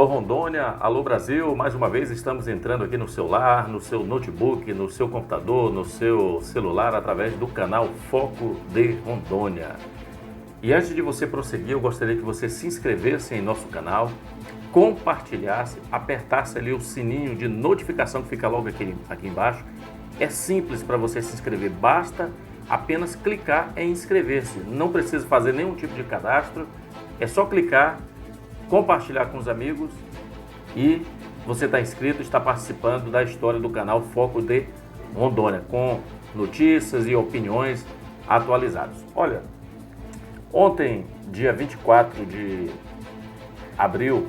Alô Rondônia, alô Brasil, mais uma vez estamos entrando aqui no seu lar, no seu notebook, no seu computador, no seu celular, através do canal Foco de Rondônia. E antes de você prosseguir, eu gostaria que você se inscrevesse em nosso canal, compartilhasse, apertasse ali o sininho de notificação que fica logo aqui embaixo. É simples para você se inscrever, basta apenas clicar em inscrever-se, não precisa fazer nenhum tipo de cadastro, é só clicar, compartilhar com os amigos e você está inscrito, está participando da história do canal Foco de Rondônia, com notícias e opiniões atualizadas. Olha, ontem, dia 24 de abril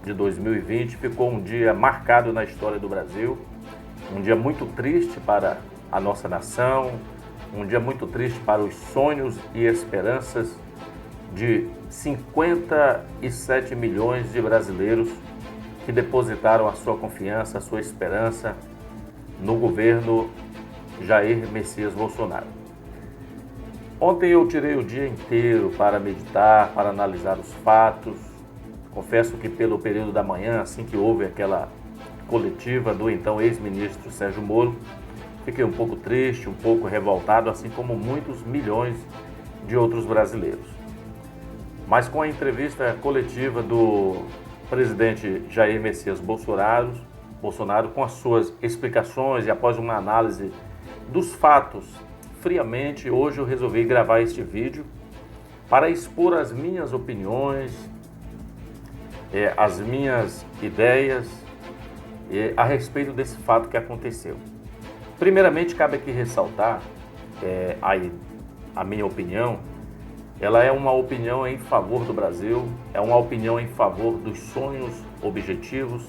de 2020, ficou um dia marcado na história do Brasil, um dia muito triste para a nossa nação, um dia muito triste para os sonhos e esperanças de 57 milhões de brasileiros que depositaram a sua confiança, a sua esperança no governo Jair Messias Bolsonaro. Ontem eu tirei o dia inteiro para meditar, para analisar os fatos. Confesso que pelo período da manhã, assim que houve aquela coletiva do então ex-ministro Sérgio Moro, fiquei um pouco triste, um pouco revoltado, assim como muitos milhões de outros brasileiros. Mas com a entrevista coletiva do presidente Jair Messias Bolsonaro, com as suas explicações e após uma análise dos fatos friamente, hoje eu resolvi gravar este vídeo para expor as minhas opiniões, as minhas ideias a respeito desse fato que aconteceu. Primeiramente, cabe aqui ressaltar a minha opinião. Ela é uma opinião em favor do Brasil, é uma opinião em favor dos sonhos, objetivos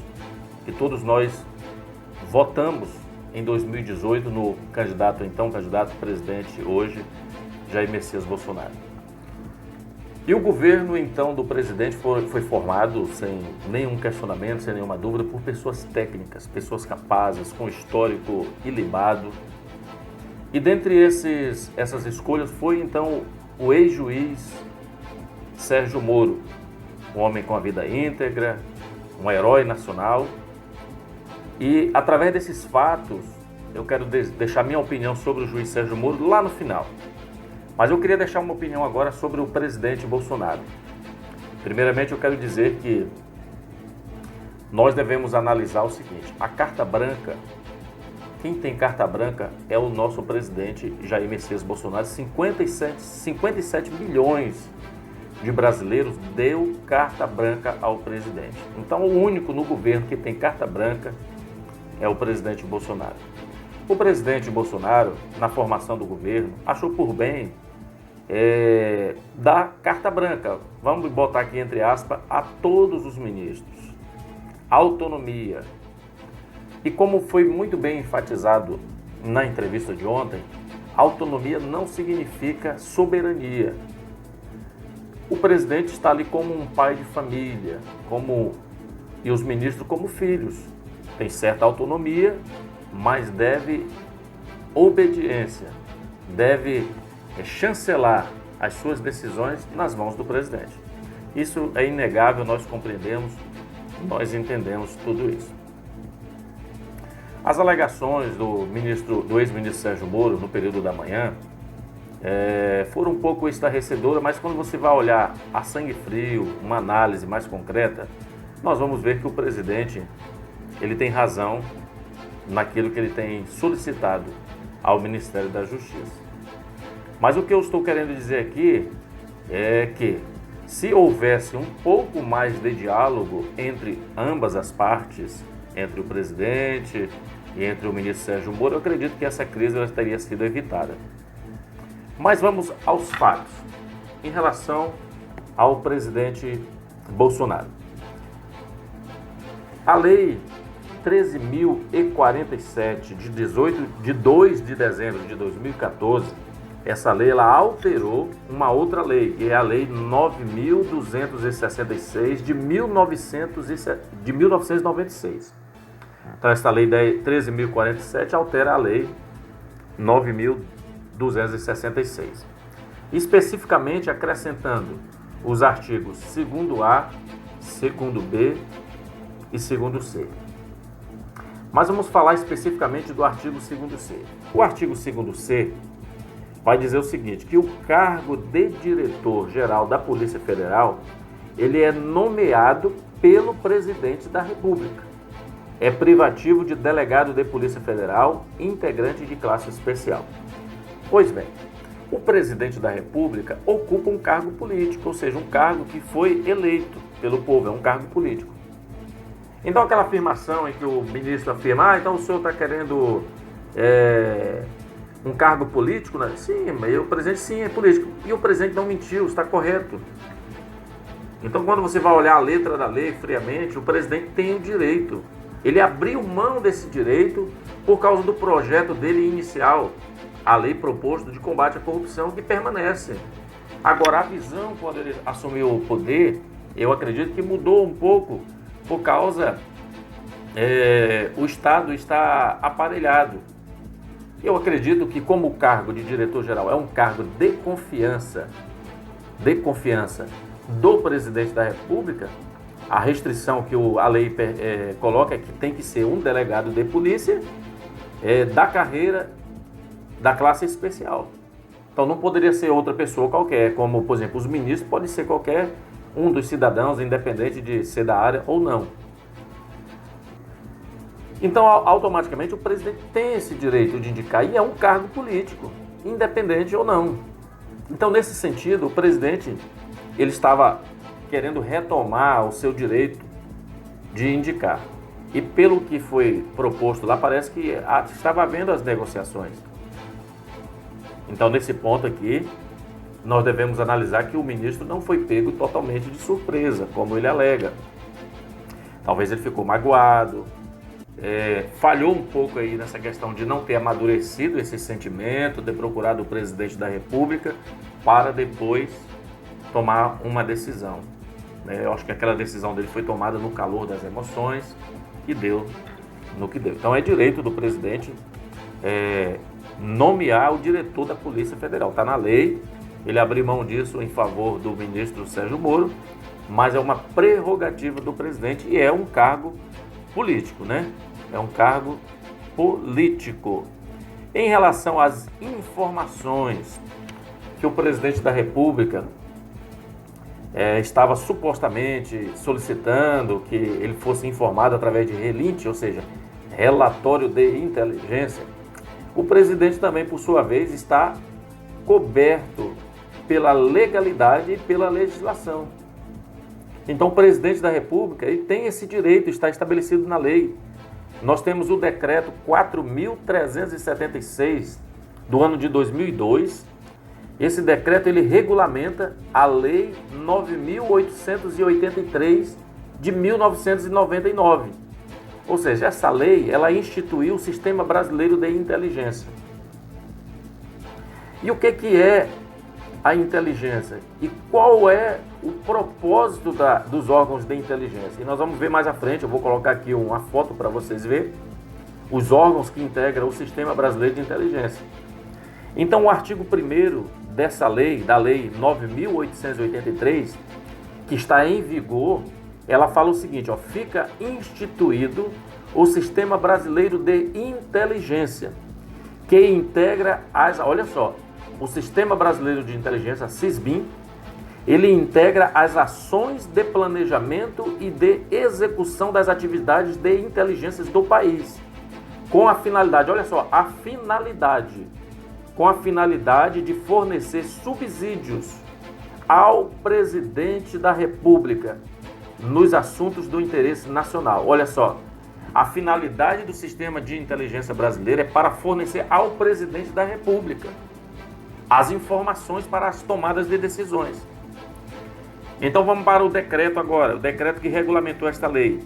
que todos nós votamos em 2018 no candidato presidente hoje, Jair Messias Bolsonaro. E o governo então do presidente foi formado sem nenhum questionamento, sem nenhuma dúvida, por pessoas técnicas, pessoas capazes, com histórico ilibado. E dentre essas escolhas foi então o ex-juiz Sérgio Moro, um homem com a vida íntegra, um herói nacional. E através desses fatos, eu quero deixar minha opinião sobre o juiz Sérgio Moro lá no final. Mas eu queria deixar uma opinião agora sobre o presidente Bolsonaro. Primeiramente, eu quero dizer que nós devemos analisar o seguinte: a carta branca, quem tem carta branca é o nosso presidente Jair Messias Bolsonaro. 57 milhões de brasileiros deu carta branca ao presidente. Então, o único no governo que tem carta branca é o presidente Bolsonaro. O presidente Bolsonaro, na formação do governo, achou por bem dar carta branca, vamos botar aqui entre aspas, a todos os ministros. Autonomia. E como foi muito bem enfatizado na entrevista de ontem, autonomia não significa soberania. O presidente está ali como um pai de família, e os ministros como filhos. Tem certa autonomia, mas deve obediência, deve chancelar as suas decisões nas mãos do presidente. Isso é inegável, nós compreendemos, nós entendemos tudo isso. As alegações do ex-ministro Sérgio Moro no período da manhã foram um pouco estarrecedoras, mas quando você vai olhar a sangue frio, uma análise mais concreta, nós vamos ver que o presidente ele tem razão naquilo que ele tem solicitado ao Ministério da Justiça. Mas o que eu estou querendo dizer aqui é que se houvesse um pouco mais de diálogo entre ambas as partes, entre o presidente e entre o ministro Sérgio Moro, eu acredito que essa crise teria sido evitada. Mas vamos aos fatos. Em relação ao presidente Bolsonaro. A lei 13.047 de 2 de dezembro de 2014, essa lei ela alterou uma outra lei, que é a lei 9.266 de 1996. Então essa lei 13.047 altera a lei 9.266, especificamente acrescentando os artigos 2º A, 2º B, e 2º-C. Mas vamos falar especificamente do artigo 2º-C. O artigo 2º-C vai dizer o seguinte, que o cargo de diretor-geral da Polícia Federal, ele é nomeado pelo presidente da República. É privativo de delegado de Polícia Federal, integrante de classe especial. Pois bem, o presidente da República ocupa um cargo político, ou seja, um cargo que foi eleito pelo povo, é um cargo político. Então aquela afirmação em que o ministro afirma, então o senhor está querendo um cargo político? Né? Sim, o presidente sim é político. E o presidente não mentiu, está correto. Então quando você vai olhar a letra da lei friamente, o presidente tem o direito. Ele abriu mão desse direito por causa do projeto dele inicial, a lei proposta de combate à corrupção, que permanece. Agora, a visão, quando ele assumiu o poder, eu acredito que mudou um pouco, por causa o Estado está aparelhado. Eu acredito que, como o cargo de diretor-geral é um cargo de confiança do presidente da República, a restrição que a lei coloca é que tem que ser um delegado de polícia da carreira da classe especial. Então não poderia ser outra pessoa qualquer, como, por exemplo, os ministros, pode ser qualquer um dos cidadãos, independente de ser da área ou não. Então, automaticamente, o presidente tem esse direito de indicar, e é um cargo político, independente ou não. Então, nesse sentido, o presidente ele estava querendo retomar o seu direito de indicar. E pelo que foi proposto lá, parece que estava havendo as negociações. Então, nesse ponto aqui, nós devemos analisar que o ministro não foi pego totalmente de surpresa, como ele alega. Talvez ele ficou magoado, falhou um pouco aí nessa questão de não ter amadurecido esse sentimento, ter procurado o presidente da República para depois tomar uma decisão. Eu acho que aquela decisão dele foi tomada no calor das emoções e deu no que deu. Então é direito do presidente nomear o diretor da Polícia Federal. Está na lei, ele abriu mão disso em favor do ministro Sérgio Moro, mas é uma prerrogativa do presidente e é um cargo político, né? É um cargo político. Em relação às informações que o presidente da República estava supostamente solicitando que ele fosse informado através de relinte, ou seja, relatório de inteligência, o presidente também, por sua vez, está coberto pela legalidade e pela legislação. Então, o presidente da República ele tem esse direito, está estabelecido na lei. Nós temos o decreto 4.376 do ano de 2002. Esse decreto ele regulamenta a lei 9.883 de 1999. Ou seja, essa lei ela instituiu o Sistema Brasileiro de Inteligência. E o que é a inteligência? E qual é o propósito dos órgãos de inteligência? E nós vamos ver mais à frente, eu vou colocar aqui uma foto para vocês verem, os órgãos que integram o Sistema Brasileiro de Inteligência. Então, o artigo 1º dessa lei, da lei 9.883, que está em vigor, ela fala o seguinte, fica instituído o Sistema Brasileiro de Inteligência, que integra olha só, o Sistema Brasileiro de Inteligência, SISBIN, ele integra as ações de planejamento e de execução das atividades de inteligências do país, com a finalidade, olha só, com a finalidade de fornecer subsídios ao presidente da República nos assuntos do interesse nacional. Olha só, a finalidade do sistema de inteligência brasileiro é para fornecer ao presidente da República as informações para as tomadas de decisões. Então vamos para o decreto agora, o decreto que regulamentou esta lei.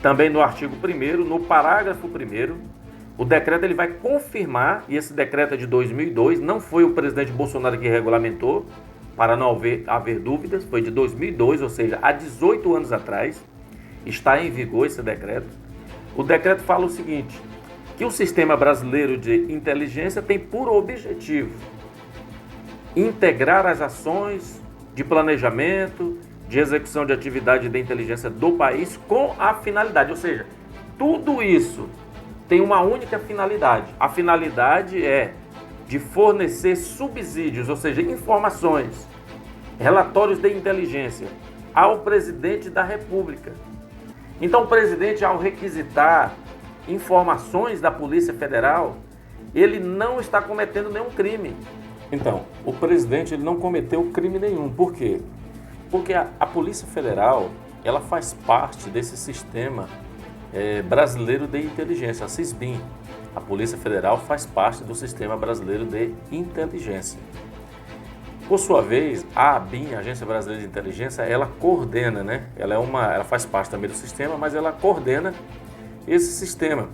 Também no artigo 1º, no parágrafo 1º, o decreto ele vai confirmar, e esse decreto é de 2002, não foi o presidente Bolsonaro que regulamentou, para não haver dúvidas, foi de 2002, ou seja, há 18 anos atrás, está em vigor esse decreto. O decreto fala o seguinte, que o Sistema Brasileiro de Inteligência tem por objetivo integrar as ações de planejamento, de execução de atividade de inteligência do país com a finalidade, ou seja, tudo isso tem uma única finalidade. A finalidade é de fornecer subsídios, ou seja, informações, relatórios de inteligência ao presidente da República. Então, o presidente, ao requisitar informações da Polícia Federal, ele não está cometendo nenhum crime. Então, o presidente ele não cometeu crime nenhum. Por quê? Porque a Polícia Federal, ela faz parte desse sistema brasileiro de inteligência, a SISBIN. A Polícia Federal faz parte do Sistema Brasileiro de Inteligência. Por sua vez, a ABIN, a Agência Brasileira de Inteligência, ela coordena, né? Ela faz parte também do sistema, mas ela coordena esse sistema.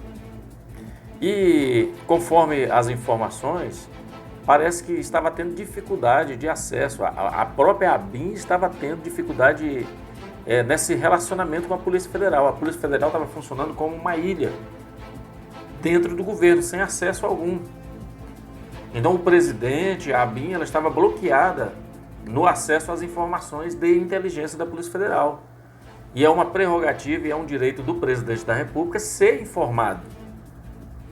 E conforme as informações, parece que estava tendo dificuldade de acesso. A própria ABIN estava tendo dificuldade nesse relacionamento com a Polícia Federal. A Polícia Federal estava funcionando como uma ilha dentro do governo, sem acesso algum. Então o presidente, a ABIN, ela estava bloqueada no acesso às informações de inteligência da Polícia Federal. E é uma prerrogativa e é um direito do presidente da República ser informado,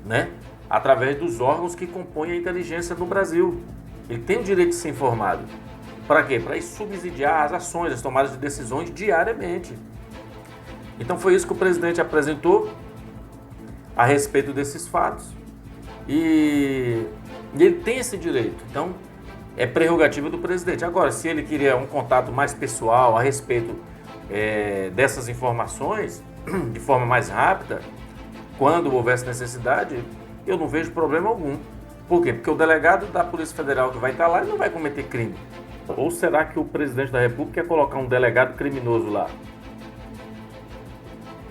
né? Através dos órgãos que compõem a inteligência no Brasil. Ele tem o direito de ser informado. Para quê? Para subsidiar as ações, as tomadas de decisões diariamente. Então foi isso que o presidente apresentou a respeito desses fatos. E ele tem esse direito. Então é prerrogativa do presidente. Agora, se ele queria um contato mais pessoal a respeito dessas informações, de forma mais rápida, quando houvesse necessidade, eu não vejo problema algum. Por quê? Porque o delegado da Polícia Federal que vai estar lá, ele não vai cometer crime. Ou será que o presidente da República quer colocar um delegado criminoso lá?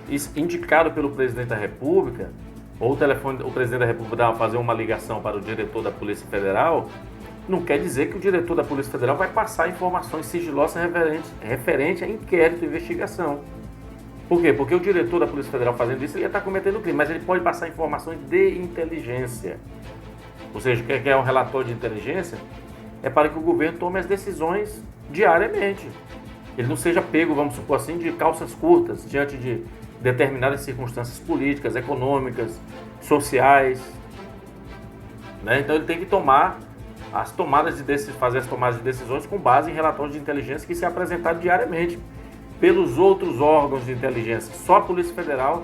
Isso, indicado pelo presidente da República, ou o presidente da República vai fazer uma ligação para o diretor da Polícia Federal, não quer dizer que o diretor da Polícia Federal vai passar informações sigilosas referente a inquérito e investigação. Por quê? Porque o diretor da Polícia Federal fazendo isso, ele ia estar cometendo crime, mas ele pode passar informações de inteligência. Ou seja, o que é um relatório de inteligência? É para que o governo tome as decisões diariamente. Ele não seja pego, vamos supor assim, de calças curtas, diante de determinadas circunstâncias políticas, econômicas, sociais, né? Então ele tem que fazer as tomadas de decisões com base em relatórios de inteligência que se apresentado diariamente pelos outros órgãos de inteligência. Só a Polícia Federal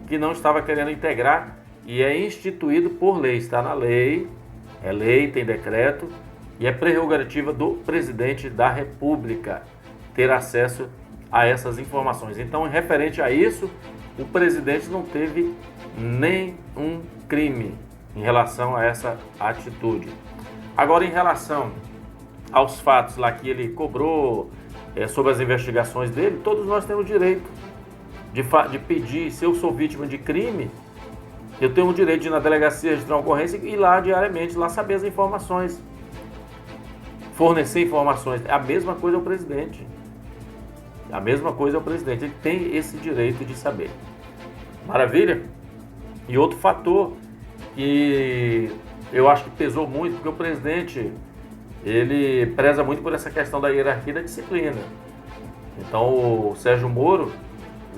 que não estava querendo integrar, e é instituído por lei, está na lei, é lei, tem decreto, e é prerrogativa do presidente da República ter acesso a essas informações. Então, referente a isso, o presidente não teve nenhum crime em relação a essa atitude. Agora, em relação aos fatos lá que ele cobrou sobre as investigações dele, todos nós temos direito de pedir. Se eu sou vítima de crime, eu tenho o direito de ir na delegacia registrar uma ocorrência e ir lá diariamente, lá saber as informações, fornecer informações. A mesma coisa é o presidente. A mesma coisa é o presidente. Ele tem esse direito de saber. Maravilha? E outro fator que eu acho que pesou muito, porque o presidente, ele preza muito por essa questão da hierarquia e da disciplina. Então, o Sérgio Moro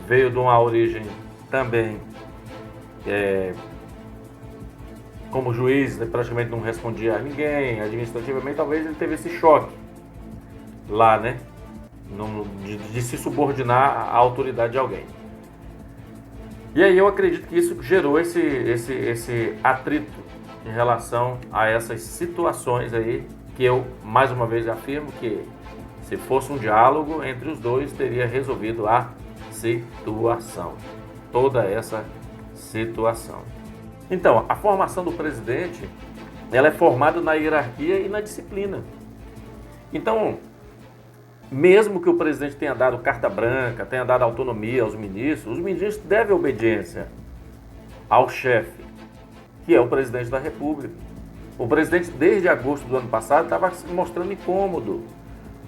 veio de uma origem também como juiz, né, praticamente não respondia a ninguém, administrativamente talvez ele teve esse choque lá, né, de se subordinar à autoridade de alguém. E aí eu acredito que isso gerou esse atrito em relação a essas situações aí, que eu mais uma vez afirmo que se fosse um diálogo entre os dois, teria resolvido a situação, toda essa situação. Então, a formação do presidente, ela é formada na hierarquia e na disciplina. Então, mesmo que o presidente tenha dado carta branca, tenha dado autonomia aos ministros, os ministros devem obediência ao chefe, que é o presidente da República. O presidente, desde agosto do ano passado, estava se mostrando incômodo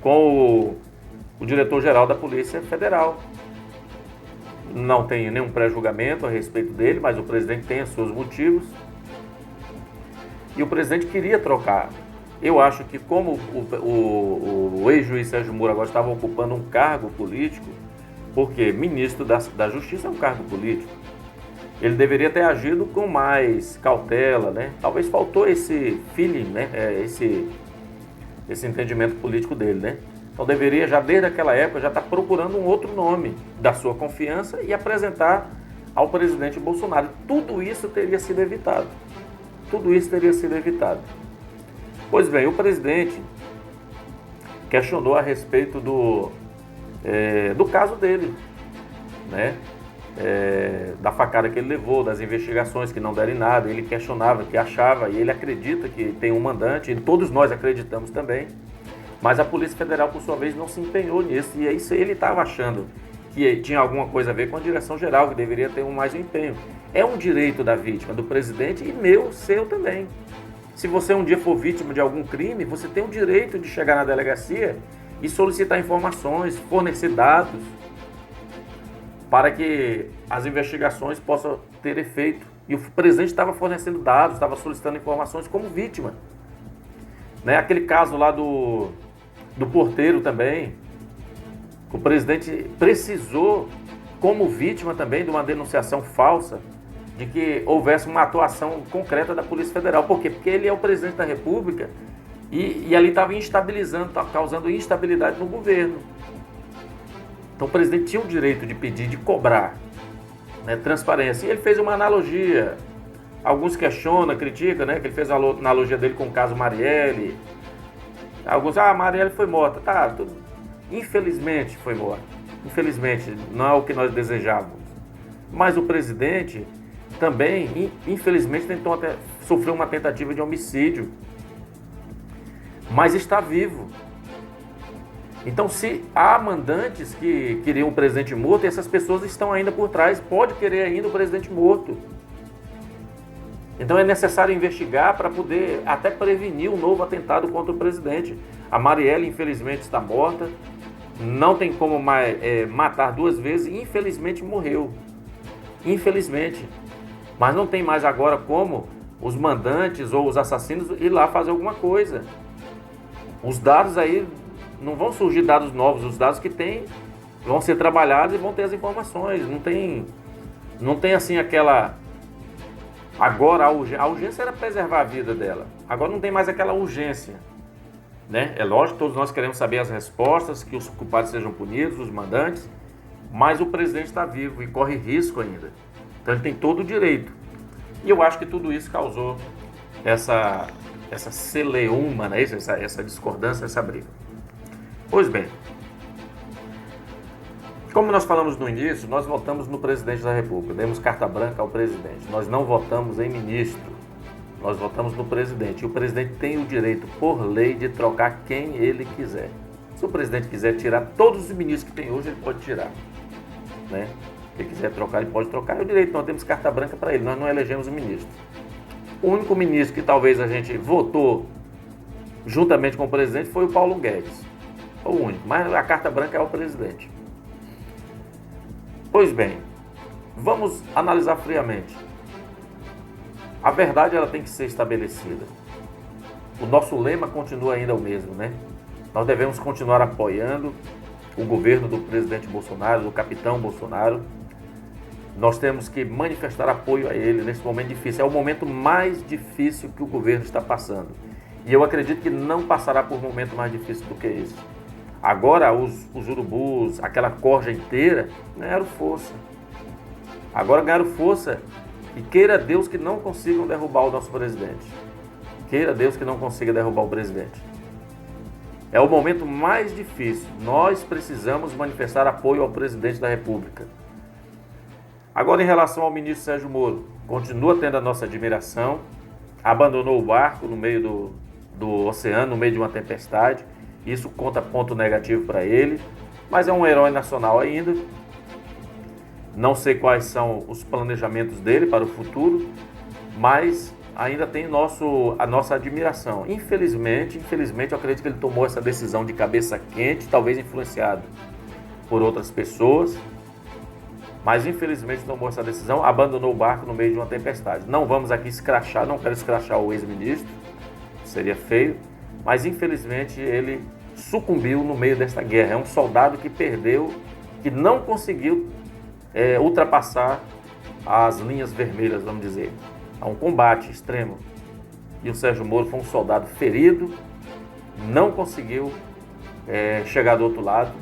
com o diretor-geral da Polícia Federal. Não tem nenhum pré-julgamento a respeito dele, mas o presidente tem os seus motivos. E o presidente queria trocar Eu acho que como o ex-juiz Sérgio Moro agora estava ocupando um cargo político, porque ministro da Justiça é um cargo político, ele deveria ter agido com mais cautela, né? Talvez faltou esse feeling, né? Esse entendimento político dele, né? Então deveria já desde aquela época já estar procurando um outro nome da sua confiança e apresentar ao presidente Bolsonaro. Tudo isso teria sido evitado. Tudo isso teria sido evitado. Pois bem, o presidente questionou a respeito do caso dele, né? Da facada que ele levou, das investigações que não deram em nada. Ele questionava, que achava, e ele acredita que tem um mandante, e todos nós acreditamos também, mas a Polícia Federal, por sua vez, não se empenhou nisso, e é isso ele estava achando que tinha alguma coisa a ver com a direção geral, que deveria ter mais empenho. É um direito da vítima, do presidente, e meu, seu também. Se você um dia for vítima de algum crime, você tem o direito de chegar na delegacia e solicitar informações, fornecer dados, para que as investigações possam ter efeito. E o presidente estava fornecendo dados, estava solicitando informações como vítima. Né? Aquele caso lá do porteiro também, o presidente precisou, como vítima também, de uma denunciação falsa, de que houvesse uma atuação concreta da Polícia Federal. Por quê? Porque ele é o presidente da República e ali estava instabilizando, causando instabilidade no governo. Então o presidente tinha o direito de pedir, de cobrar, né, transparência. E ele fez uma analogia. Alguns questionam, criticam, né, que ele fez a analogia dele com o caso Marielle. Alguns, Marielle foi morta. Tá, tudo. Infelizmente foi morta. Infelizmente, não é o que nós desejávamos. Mas o presidente também, infelizmente, sofreu uma tentativa de homicídio. Mas está vivo. Então, se há mandantes que queriam o presidente morto, essas pessoas estão ainda por trás, pode querer ainda o presidente morto. Então é necessário investigar para poder até prevenir um novo atentado contra o presidente. A Marielle, infelizmente, está morta, não tem como mais matar duas vezes e infelizmente morreu. Infelizmente. Mas não tem mais agora como os mandantes ou os assassinos ir lá fazer alguma coisa. Os dados aí... Não vão surgir dados novos, os dados que tem vão ser trabalhados e vão ter as informações. Não tem assim aquela... Agora a urgência era preservar a vida dela. Agora não tem mais aquela urgência, né? É lógico, todos nós queremos saber as respostas, que os culpados sejam punidos, os mandantes, mas o presidente está vivo e corre risco ainda. Então ele tem todo o direito. E eu acho que tudo isso causou essa celeuma, né? essa discordância, essa briga. Pois bem, como nós falamos no início, nós votamos no presidente da República, demos carta branca ao presidente, nós não votamos em ministro, nós votamos no presidente. E o presidente tem o direito, por lei, de trocar quem ele quiser. Se o presidente quiser tirar todos os ministros que tem hoje, ele pode tirar, né? Se ele quiser trocar, ele pode trocar, é o direito, nós demos carta branca para ele, nós não elegemos o ministro. O único ministro que talvez a gente votou juntamente com o presidente foi o Paulo Guedes. O único, mas a carta branca é ao presidente. Pois bem, vamos analisar friamente. A verdade ela tem que ser estabelecida. O nosso lema continua ainda o mesmo, né? Nós devemos continuar apoiando o governo do presidente Bolsonaro, do capitão Bolsonaro. Nós temos que manifestar apoio a ele nesse momento difícil. É o momento mais difícil que o governo está passando. E eu acredito que não passará por um momento mais difícil do que esse. Agora os urubus, aquela corja inteira, ganharam força. Agora ganharam força e queira Deus que não consigam derrubar o nosso presidente. Queira Deus que não consiga derrubar o presidente. É o momento mais difícil. Nós precisamos manifestar apoio ao presidente da República. Agora, em relação ao ministro Sérgio Moro, continua tendo a nossa admiração. Abandonou o barco no meio do oceano, no meio de uma tempestade. Isso conta ponto negativo para ele, mas é um herói nacional ainda. Não sei quais são os planejamentos dele para o futuro, mas ainda tem a nossa admiração. Infelizmente, eu acredito que ele tomou essa decisão de cabeça quente, talvez influenciado por outras pessoas, mas infelizmente tomou essa decisão, abandonou o barco no meio de uma tempestade. Não vamos aqui escrachar, não quero escrachar o ex-ministro, seria feio, mas infelizmente ele sucumbiu no meio desta guerra. É um soldado que perdeu, que não conseguiu ultrapassar as linhas vermelhas, vamos dizer. Há um combate extremo. E o Sérgio Moro foi um soldado ferido, não conseguiu chegar do outro lado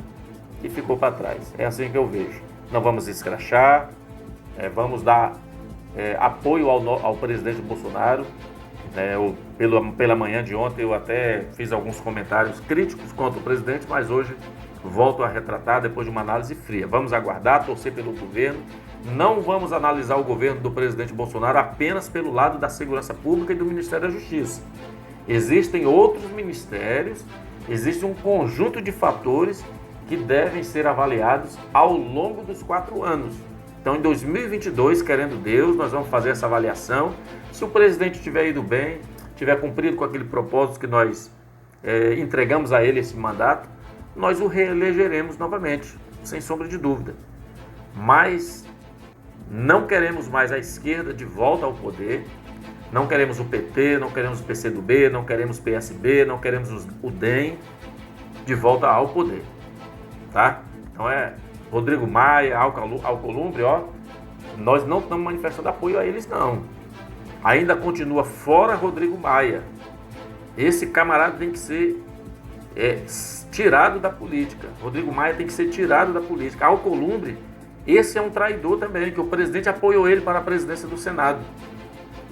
e ficou para trás. É assim que eu vejo. Não vamos escrachar, vamos dar apoio ao presidente Bolsonaro. Pela manhã de ontem eu até fiz alguns comentários críticos contra o presidente, mas hoje volto a retratar depois de uma análise fria. Vamos aguardar, torcer pelo governo. Não vamos analisar o governo do presidente Bolsonaro apenas pelo lado da segurança pública e do Ministério da Justiça. Existem outros ministérios, existe um conjunto de fatores que devem ser avaliados ao longo dos 4 anos. Então, em 2022, querendo Deus, nós vamos fazer essa avaliação. Se o presidente tiver ido bem, tiver cumprido com aquele propósito que nós entregamos a ele esse mandato, nós o reelegeremos novamente, sem sombra de dúvida. Mas não queremos mais a esquerda de volta ao poder, não queremos o PT, não queremos o PCdoB, não queremos o PSB, não queremos o DEM de volta ao poder, tá? Então Rodrigo Maia, Alcolumbre, nós não estamos manifestando apoio a eles, não. Ainda continua fora Rodrigo Maia. Esse camarada tem que ser tirado da política. Rodrigo Maia tem que ser tirado da política. Alcolumbre, esse é um traidor também, que o presidente apoiou ele para a presidência do Senado.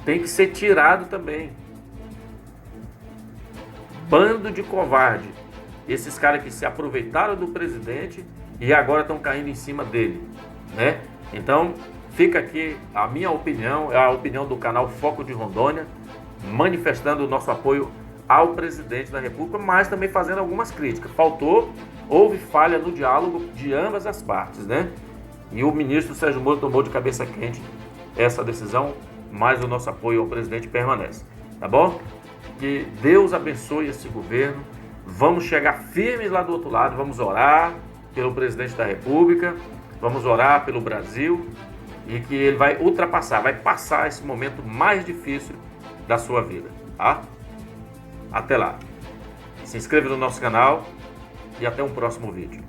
Tem que ser tirado também. Bando de covarde. Esses caras que se aproveitaram do presidente e agora estão caindo em cima dele, né? Então, fica aqui a minha opinião, é a opinião do canal Foco de Rondônia, manifestando o nosso apoio ao presidente da República, mas também fazendo algumas críticas. Houve falha no diálogo de ambas as partes, né? E o ministro Sérgio Moro tomou de cabeça quente essa decisão, mas o nosso apoio ao presidente permanece, tá bom? Que Deus abençoe esse governo. Vamos chegar firmes lá do outro lado, vamos orar pelo presidente da República, vamos orar pelo Brasil e que ele vai vai passar esse momento mais difícil da sua vida, tá? Até lá. Se inscreva no nosso canal e até um próximo vídeo.